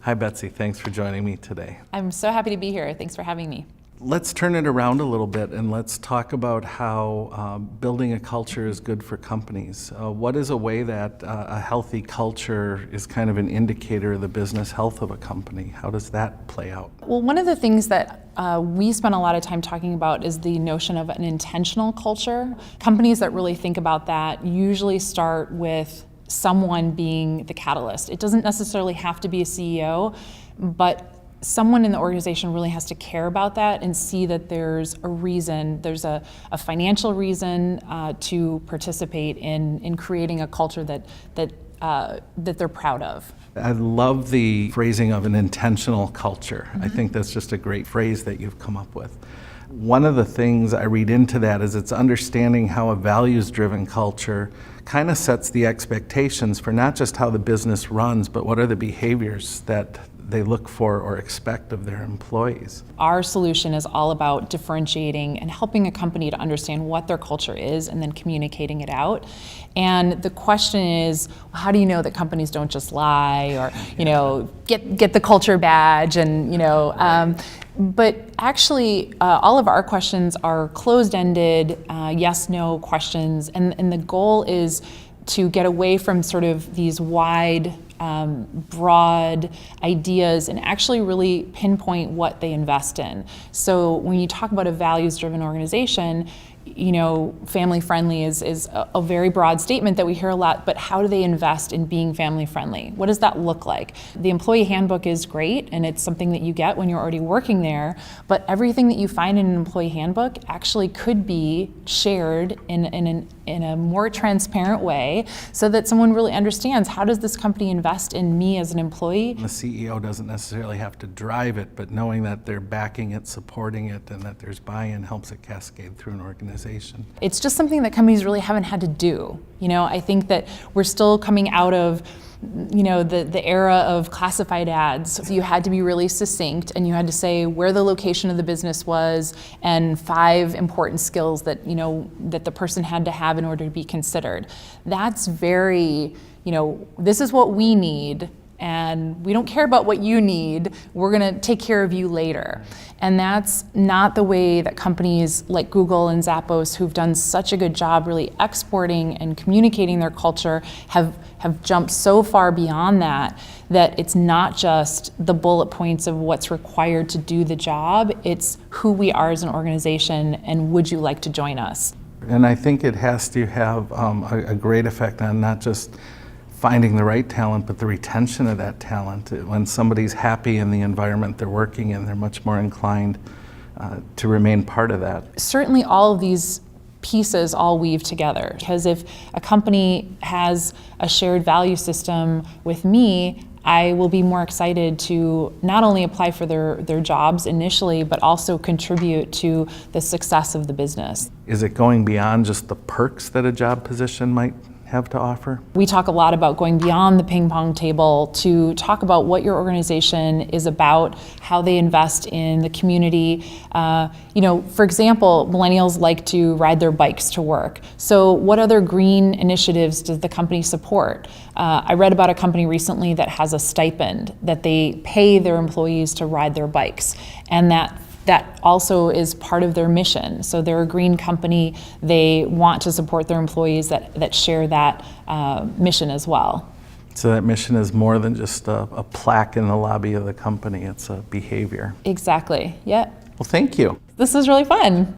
Hi, Betsy. Thanks for joining me today. I'm so happy to be here. Thanks for having me. Let's turn it around a little bit and let's talk about how building a culture is good for companies. What is a way that a healthy culture is kind of an indicator of the business health of a company? How does that play out? Well, one of the things that we spend a lot of time talking about is the notion of an intentional culture. Companies that really think about that usually start with someone being the catalyst. It doesn't necessarily have to be a CEO, but someone in the organization really has to care about that and see that there's a reason, there's a financial reason to participate in creating a culture that they're proud of. I love the phrasing of an intentional culture. I think that's just a great phrase that you've come up with. One of the things I read into that is it's understanding how a values-driven culture kind of sets the expectations for not just how the business runs, but what are the behaviors that they look for or expect of their employees. Our solution is all about differentiating and helping a company to understand what their culture is and then communicating it out. And the question is, how do you know that companies don't just lie or, get the culture badge and, but actually, all of our questions are closed-ended, yes/no questions, and the goal is to get away from sort of these wide, broad ideas and actually really pinpoint what they invest in. So when you talk about a values-driven organization, family-friendly is a very broad statement that we hear a lot, but how do they invest in being family-friendly? What does that look like? The employee handbook is great, and it's something that you get when you're already working there, but everything that you find in an employee handbook actually could be shared in a more transparent way so that someone really understands, how does this company invest in me as an employee? The CEO doesn't necessarily have to drive it, but knowing that they're backing it, supporting it, and that there's buy-in helps it cascade through an organization. It's just something that companies really haven't had to do. I think that we're still coming out of the era of classified ads. So you had to be really succinct and you had to say where the location of the business was and 5 important skills that that the person had to have in order to be considered. That's very, this is what we need, and we don't care about what you need, we're gonna take care of you later. And that's not the way that companies like Google and Zappos, who've done such a good job really exporting and communicating their culture, have jumped so far beyond that it's not just the bullet points of what's required to do the job, it's who we are as an organization and would you like to join us. And I think it has to have a great effect on not just finding the right talent, but the retention of that talent. When somebody's happy in the environment they're working in, they're much more inclined to remain part of that. Certainly all of these pieces all weave together, because if a company has a shared value system with me, I will be more excited to not only apply for their jobs initially, but also contribute to the success of the business. Is it going beyond just the perks that a job position might have to offer? We talk a lot about going beyond the ping pong table to talk about what your organization is about, how they invest in the community. For example, millennials like to ride their bikes to work. So what other green initiatives does the company support? I read about a company recently that has a stipend that they pay their employees to ride their bikes, and that also is part of their mission. So they're a green company. They want to support their employees that share that mission as well. So that mission is more than just a plaque in the lobby of the company. It's a behavior. Exactly. Yeah. Well, thank you. This was really fun.